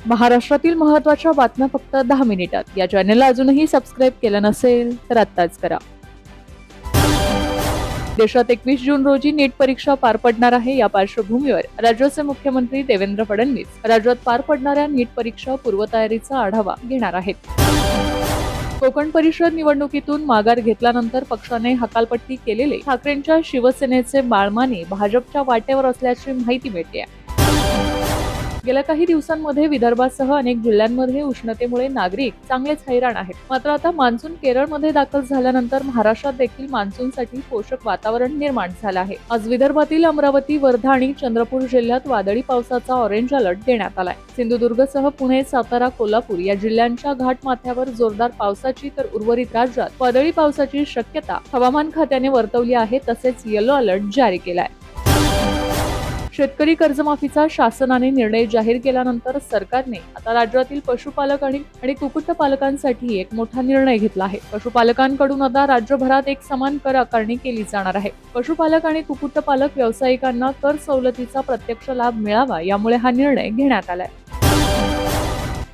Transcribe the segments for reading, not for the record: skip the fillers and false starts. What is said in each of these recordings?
महाराष्ट्रातील महत्त्वाच्या बातम्या फक्त 10 मिनिटात. या चॅनलला अजूनही सबस्क्राईब केलं नसेल तर आत्ताच करा. देशात 21 जून रोजी नीट परीक्षा पार पडणार आहे. या पार्श्वभूमीवर राज्याचे मुख्यमंत्री देवेंद्र फडणवीस राज्यात पार पडणाऱ्या नीट परीक्षा पूर्वतयारीचा आढावा घेणार आहेत. कोकण परिषद निवडणुकीतून माघार घेतल्यानंतर पक्षाने हकालपट्टी केलेले ठाकरेंच्या शिवसेनेचे बाळमाने भाजपच्या वाटेवर असल्याची माहिती मिळते. गेल्या काही दिवसांमध्ये विदर्भासह अनेक जिल्ह्यांमध्ये उष्णतेमुळे नागरिक चांगलेच हैराण आहेत. मात्र आता मान्सून केरळमध्ये दाखल झाल्यानंतर महाराष्ट्रात देखील मान्सूनसाठी पोषक वातावरण निर्माण झालं आहे. आज विदर्भातील अमरावती, वर्धा आणि चंद्रपूर जिल्ह्यात वादळी पावसाचा ऑरेंज अलर्ट देण्यात आलाय. सिंधुदुर्गसह पुणे, सातारा, कोल्हापूर या जिल्ह्यांच्या घाटमाथ्यावर जोरदार पावसाची तर उर्वरित राज्यात वादळी पावसाची शक्यता हवामान खात्याने वर्तवली आहे. तसेच येलो अलर्ट जारी केलाय. शेतकरी कर्जमाफीचा शासनाने निर्णय जाहीर केल्यानंतर सरकारने आता राज्यातील पशुपालक आणि कुक्कुटपालकांसाठी एक मोठा निर्णय घेतला आहे. पशुपालकांकडून आता राज्यभरात एक समान कर आकारणी केली जाणार आहे. पशुपालक आणि कुक्कुटपालक व्यावसायिकांना कर सवलतीचा प्रत्यक्ष लाभ मिळावा, यामुळे हा निर्णय घेण्यात आलाय.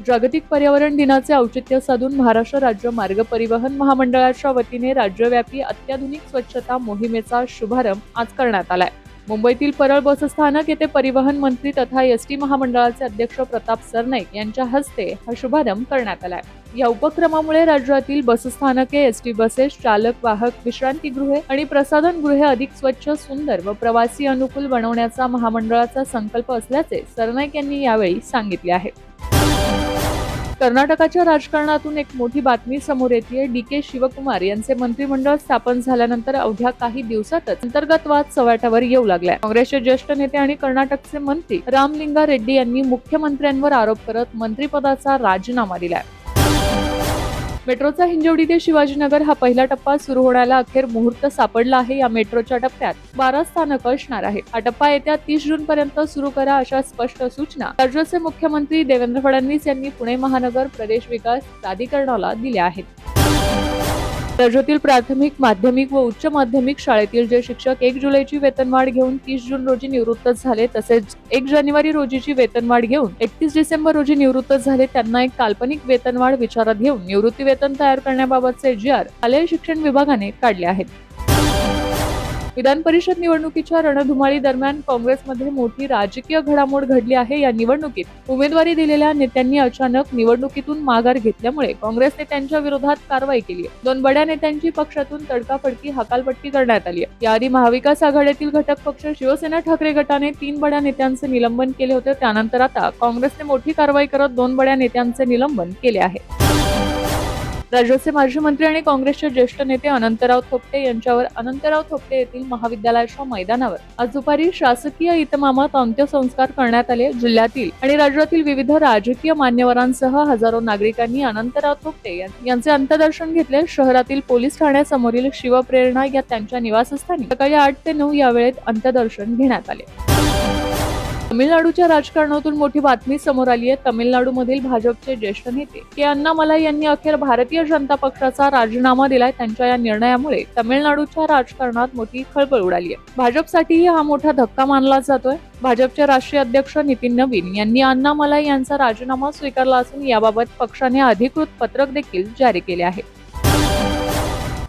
जागतिक पर्यावरण दिनाचे औचित्य साधून महाराष्ट्र राज्य मार्ग परिवहन महामंडळाच्या वतीने राज्यव्यापी अत्याधुनिक स्वच्छता मोहिमेचा शुभारंभ आज करण्यात आलाय. मुंबईतील परळ बसस्थानक येथे परिवहन मंत्री तथा एसटी महामंडळाचे अध्यक्ष प्रताप सरनाईक यांच्या हस्ते हा शुभारंभ करण्यात आलाय. या उपक्रमामुळे राज्यातील बसस्थानके, एसटी बसेस, चालक वाहक विश्रांतीगृहे आणि प्रसाधनगृहे अधिक स्वच्छ, सुंदर व प्रवासी अनुकूल बनवण्याचा महामंडळाचा संकल्प असल्याचे सरनाईक यांनी यावेळी सांगितले आहे. कर्नाटकाच्या राजकारणातून एक मोठी बातमी समोर येते. डी.के. शिवकुमार यांचे मंत्रिमंडळ स्थापन झाल्यानंतर अवघ्या काही दिवसातच अंतर्गत वाद चव्हाट्यावर येऊ लागलाय. काँग्रेसचे ज्येष्ठ नेते आणि कर्नाटकचे मंत्री रामलिंगा रेड्डी यांनी मुख्यमंत्र्यांवर आरोप करत मंत्रिपदाचा राजीनामा दिलाय. मेट्रोचा हिंजवडी ते शिवाजीनगर हा पहिला टप्पा सुरू होण्याला अखेर मुहूर्त सापडला आहे. या मेट्रोच्या टप्प्यात 12 स्थानकं असणार आहेत. हा टप्पा येत्या 30 जून पर्यंत सुरू करा, अशा स्पष्ट सूचना राज्याचे मुख्यमंत्री देवेंद्र फडणवीस यांनी पुणे महानगर प्रदेश विकास प्राधिकरणाला दिल्या आहेत. राज्यातील प्राथमिक, माध्यमिक व उच्च माध्यमिक शाळेतील जे शिक्षक 1 जुलैची वेतनवाढ घेऊन 30 जून रोजी निवृत्त झाले, तसेच 1 जानेवारी रोजीची वेतनवाढ घेऊन 31 डिसेंबर रोजी निवृत्त झाले, त्यांना एक काल्पनिक वेतनवाढ विचारात घेऊन निवृत्ती वेतन तयार करण्याबाबतचे जी.आर. शालेय शिक्षण विभागाने काढले आहेत. विधान परिषद निवडणुकीच्या रणधुमाळी दरम्यान काँग्रेसमध्ये मोठी राजकीय घडामोड घडली आहे. या निवडणुकीत उमेदवारी दिलेल्या नेत्यांनी अचानक निवडणुकीतून माघार घेतल्यामुळे काँग्रेसने त्यांच्या विरोधात कारवाई केली आहे. 2 बड्या नेत्यांची पक्षातून तडकाफडकी हकालपट्टी करण्यात आली आहे. याआधी महाविकास आघाडीतील घटक पक्ष शिवसेना ठाकरे गटाने 3 बड्या नेत्यांचे निलंबन केले होते. त्यानंतर आता काँग्रेसने मोठी कारवाई करत 2 बड्या नेत्यांचे निलंबन केले आहे. राज्याचे माजी मंत्री आणि काँग्रेसचे ज्येष्ठ नेते अनंतराव थोपटे यांच्यावर अनंतराव थोपटे येथील महाविद्यालयाच्या मैदानावर आज दुपारी शासकीय इतमामात अंत्यसंस्कार करण्यात आले. जिल्ह्यातील आणि राज्यातील विविध राजकीय मान्यवरांसह हजारो नागरिकांनी अनंतराव थोपटे यांचे अंत्यदर्शन घेतले. शहरातील पोलीस ठाण्यासमोरील शिवप्रेरणा या त्यांच्या निवासस्थानी सकाळी 8 ते 9 या वेळेत अंत्यदर्शन घेण्यात आले. तमिळनाडूच्या राजकारणातून मोठी बातमी समोर आली आहे. तमिळनाडूमधील भाजपचे ज्येष्ठ नेते के. अण्णामलाई यांनी अखेर भारतीय जनता पक्षाचा राजीनामा दिलाय. त्यांच्या या निर्णयामुळे तमिळनाडूच्या राजकारणात मोठी खळबळ उडाली आहे. भाजपसाठीही हा मोठा धक्का मानला जातोय. भाजपचे राष्ट्रीय अध्यक्ष नितीन नवीन यांनी अण्णामलाई यांचा राजीनामा स्वीकारला असून याबाबत पक्षाने अधिकृत पत्रक देखील जारी केले आहे.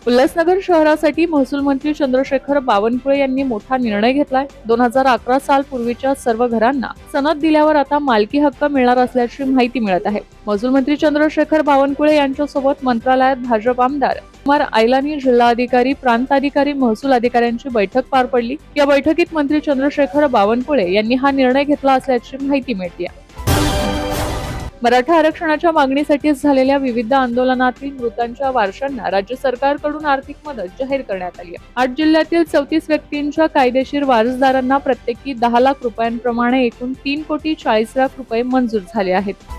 उल्हासनगर शहरासाठी महसूल मंत्री चंद्रशेखर बावनकुळे यांनी मोठा निर्णय घेतलाय. 2011 साल पूर्वीच्या सर्व घरांना सनद दिल्यावर आता मालकी हक्क मिळणार असल्याची माहिती मिळत आहे. महसूल मंत्री चंद्रशेखर बावनकुळे यांच्यासोबत मंत्रालयात भाजप आमदार कुमार आयलानी, जिल्हाधिकारी, प्रांताधिकारी, महसूल अधिकाऱ्यांची बैठक पार पडली. या बैठकीत मंत्री चंद्रशेखर बावनकुळे यांनी हा निर्णय घेतला असल्याची माहिती मिळते. मराठा आरक्षणाच्या मागणीसाठी झालेल्या विविध आंदोलनातील मृतांच्या वारसांना राज्य सरकारकडून आर्थिक मदत जाहीर करण्यात आली आहे. 8 जिल्ह्यातील 34 व्यक्तींच्या कायदेशीर वारसदारांना प्रत्येकी 10 लाख रुपयांप्रमाणे एकूण 3,40,00,000 रुपये मंजूर झाले आहेत.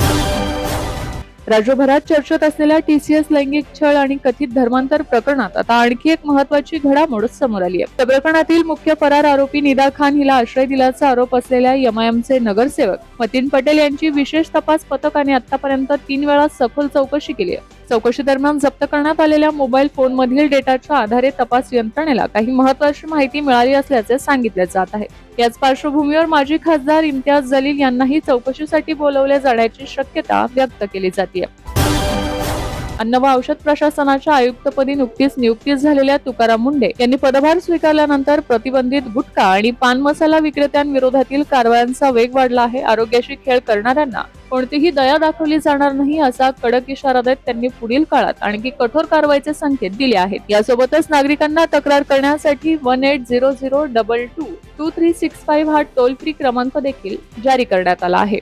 राज्यभरात चर्चेत असलेल्या टीसीएस लैंगिक छळ आणि कथित धर्मांतर प्रकरणात आता आणखी एक महत्त्वाची घडामोड समोर आली आहे. या प्रकरणातील मुख्य फरार आरोपी निदा खान हिला आश्रय दिल्याचा आरोप असलेल्या एमआयएमचे नगरसेवक मतीन पटेल यांची विशेष तपास पथकाने आतापर्यंत 3 वेळा सखोल चौकशी केली आहे. चौकशी दरम्यान जप्त करण्यात आलेल्या मोबाईल फोनमधील डेटाच्या आधारे तपास यंत्रणेला काही महत्त्वाची माहिती मिळाली असल्याचे सांगितले जात आहे. याच पार्श्वभूमीवर माजी खासदार इम्तियाज जलील यांनाही चौकशीसाठी बोलवले जाण्याची शक्यता व्यक्त केली जाते. अन्न व औषध प्रशासनाच्या आयुक्तपदी नुकतीच नियुक्ती झालेल्या तुकाराम मुंढे यांनी पदभार स्वीकारल्यानंतर प्रतिबंधित गुटखा आणि पान मसाला विक्रेत्यांविरोधातील कारवायांचा वेग वाढला आहे. आरोग्याशी खेळ करणाऱ्यांना कोणतीही दया दाखवली जाणार नाही असा कडक इशारा देत त्यांनी पुढील काळात आणखी कठोर कारवाईचे संकेत दिले आहेत. यासोबतच नागरिकांना तक्रार करण्यासाठी 1800222365 हा टोल फ्री क्रमांक देखील जारी करण्यात आला आहे.